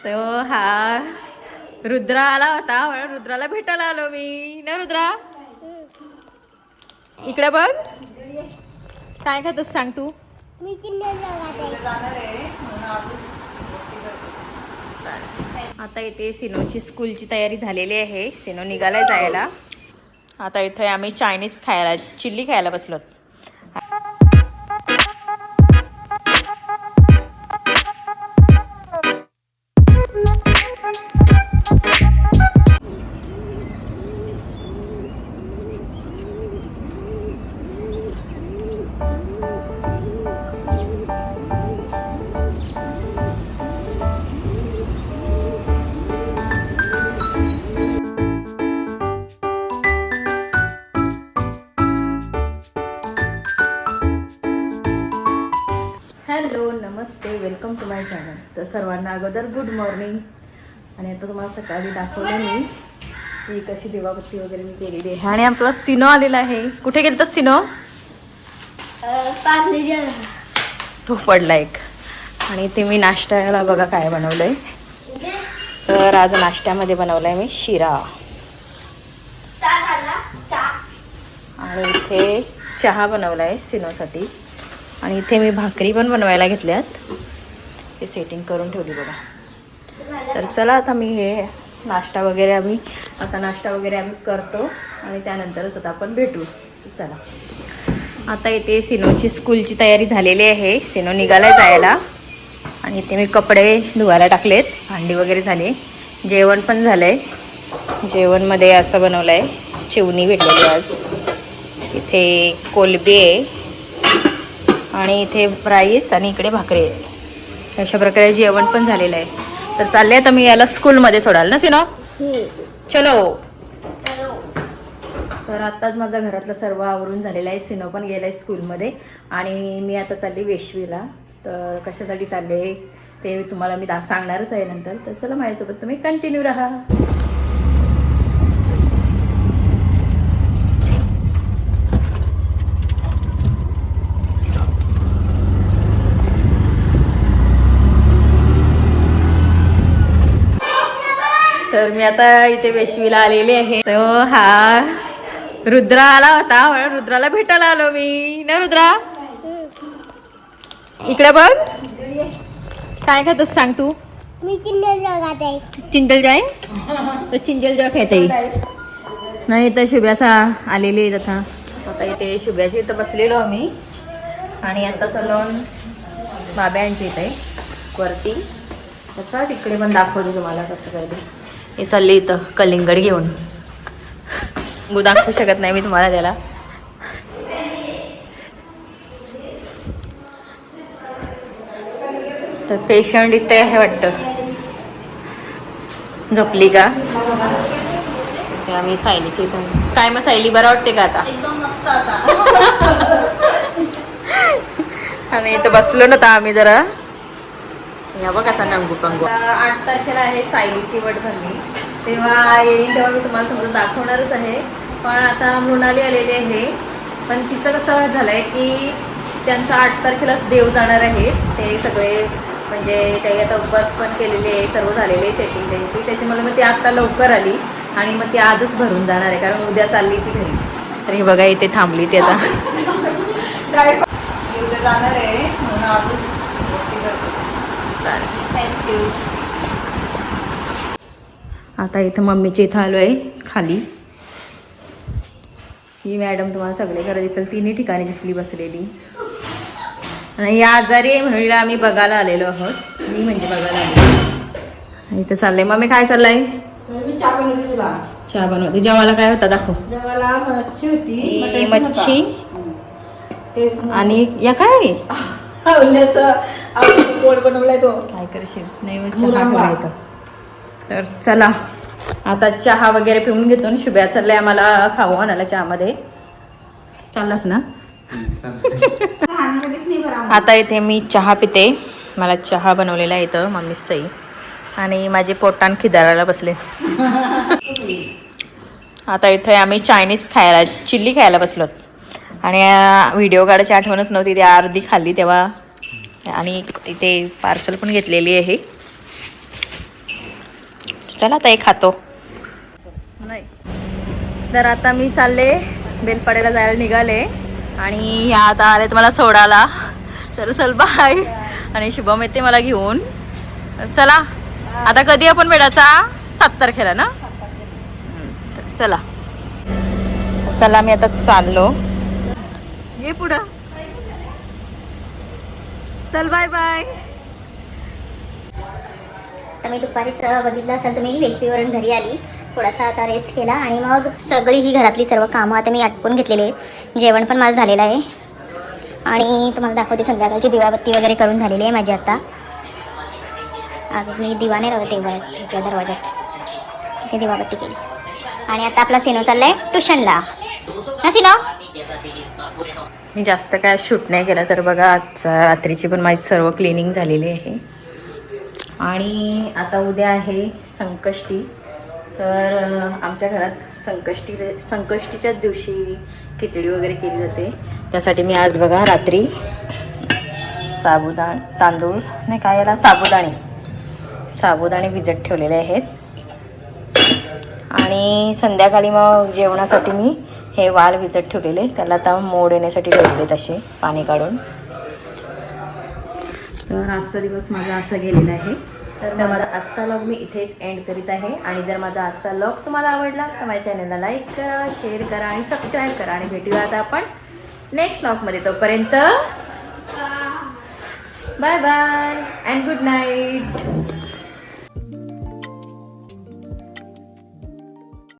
तो हा रुद्रा आला होता म्हणून रुद्राला भेटायला आलो मी ना रुद्रा. इकडे बघ काय खातोस सांग तू. मी आता इथे सिनोची स्कूलची तयारी झालेली आहे. सिनो निघालाय जायला. आता इथे आम्ही चायनीज खायला चिल्ली खायला बसलो. हॅलो नमस्ते वेलकम टू माय चॅनल. तर सर्वांना अगोदर गुड मॉर्निंग. आणि आता तुम्हाला सकाळी दाखवलं मी की कशी दिवाबत्ती वगैरे मी केलेली आहे. आणि आपला सिनो आलेला आहे. कुठे गेलं तर सिनो तो पडला एक. आणि ते मी नाश्त्याला बघा काय बनवलंय. तर आज नाश्त्यामध्ये बनवलाय मी शिरा आणि इथे चहा बनवलाय सिनोसाठी. आणि इथे मी भाकरी पण बनवायला घेतल्यात. हे सेटिंग करून ठेवली बघा. तर चला आता मी हे नाश्ता वगैरे आम्ही करतो आणि त्यानंतरच आता आपण भेटू. चला आता इथे सिनोची स्कूलची तयारी झालेली आहे. सिनो निघालाय जायला. आणि इथे मी कपडे धुवायला टाकलेत. भांडी वगैरे झाले. जेवण पण झालंय. जेवणमध्ये असं बनवलं आहे. चिवणी भेटलेली आज. इथे कोलबी आहे आणि इथे राईस आणि इकडे भाकरी आहेत. अशा प्रकारे जेवण पण झालेलं आहे. तर चालले आता मी याला स्कूलमध्ये सोडाल ना सिनो. चलो. तर आत्ताच माझा घरातलं सर्व आवरून झालेलं आहे. सिनो पण गेलाय स्कूलमध्ये आणि मी आता चालली वेशवीला. तर कशासाठी चालले ते तुम्हाला मी सांगणारच आहे नंतर. तर चला माझ्यासोबत तुम्ही कंटिन्यू राहा. तर मी आता इथे वेशवीला आलेली आहे. तो हा रुद्रा आला होता म्हणून रुद्राला भेटायला आलो मी ना रुद्रा. इकडे बघ काय खातोस सांग तू. मी चिंजल जाय तो चिंजल जाय खाते नाही. तर शुभ्याचा आलेली आहेत आता. आता इथे शुभ्याची इथं बसलेलो आम्ही. आणि आता चालून बाब्यांची इथे वरती. तसा तिकडे पण दाखवते तुम्हाला कसं काय ते. हे चालले इथं कलिंगड घेऊन. दाखवू शकत नाही मी तुम्हाला त्याला. तर पेशंट इथे आहे वाटतं. झोपली का. ते आम्ही सायलीची इथं. काय मग सायली बरं वाटते का आता. एकदम मस्त आता. आणि इथं बसलो ना आता आम्ही जरा. या बघ कसा नंगू पंगू. 8 तारखेला आहे सायलीची वट भरणी. तेव्हा येईल तेव्हा मी तुम्हाला समजा दाखवणारच आहे. पण आता मृणाली आलेली आहे. पण तिचं कसं झालं आहे की त्यांचं 8 तारखेलाच देव जाणार आहे. ते सगळे म्हणजे ते आता बस पण केलेली आहे. सर्व झालेली आहे सेटिंग त्यांची. त्याच्यामुळे मग ती आत्ता लवकर आली आणि मग ती आजच भरून जाणार आहे कारण उद्या चालली ती घरी. तर हे बघा इथे थांबली ती आता. उद्या जाणार आहे म्हणून आजच. थँक्यू. आता इथं मम्मीच्या इथं आलो आहे खाली. ही मॅडम तुम्हाला सगळीकडे दिसेल. तिन्ही ठिकाणी दिसली बसलेली. आणि या आजारी आहे म्हणून आम्ही बघायला आलेलो आहोत. मी म्हणजे बघायला आलेलो. इथं चाललंय. मम्मी काय चाललंय. चहा बनवते. जेवायला काय होता दाखव. मच्छी आणि या काय बनवलाय तो. काय करशील नाही चहा. तर चला आता चहा वगैरे पिऊन घेतो. शुभ्या चाललंय आम्हाला खाऊ आणायला चहामध्ये. चाललास ना. आता इथे मी चहा पिते. मला चहा बनवलेला आहे इथं मम्मी सई. आणि माझे पोटान खिदाराला बसले. आता इथे आम्ही चायनीज खायला चिल्ली खायला बसलो. आणि व्हिडिओ काढायची आठवणच नव्हती. ती अर्धी खाल्ली तेव्हा. आणि इथे पार्सल पण घेतलेली आहे. चला आता एक खातो. नाही तर आता मी चालले बेलपाड्याला जायला निघाले आणि ह्या आता आले मला सोडायला. तर चल बाय. आणि शुभम येते मला घेऊन. चला आता कधी आपण भेटायचा 7 तारखेला ना. तर चला चला मी आता चाललो. ये पुढं. चल बाय बाय. तर मी दुपारीच बघितलं असेल तुम्ही रेसिपीवरून घरी आली, थोडासा आता रेस्ट केला आणि मग सगळी ही घरातली सर्व कामं आता मी आटपून घेतलेली आहेत. जेवण पण माझं झालेलं आहे आणि तुम्हाला दाखवते संध्याकाळची दिवाबत्ती वगैरे करून झालेली आहे माझी. आता आज मी दिवा नाही लावते ह्याच्या दरवाजात, इथे दिवाबत्ती केली. आणि आता आपला सिनो चाललाय ट्युशनला ना सिनो. मी जास्त काय शूट नाही केलं. तर बघा आज रात्रीची पण माझी सर्व क्लिनिंग झालेली आहे. आणि आता उद्या आहे संकष्टी. तर आमच्या घरात संकष्टीच्याच दिवशी खिचडी वगैरे केली जाते. त्यासाठी मी आज बघा रात्री तांदूळ नाही काय याला साबुदाणे भिजत ठेवलेले आहेत. आणि संध्याकाळी मग जेवणासाठी मी हे वाल भिजत ठेवलेले, त्याला आता मोड येण्यासाठी ठेवलेले तसे पाणी काढून. तर आजचा दिवस माझा असा गेलेला आहे. तर माझा आजचा व्लॉग मी इथेच एंड करीत आहे. आणि जर माझा आजचा व्लॉग तुम्हाला आवडला तर माझ्या चॅनलला लाईक करा, शेअर करा आणि सबस्क्राईब करा. आणि भेटूया आता आपण नेक्स्ट व्लॉगमध्ये. तोपर्यंत bye bye and good night.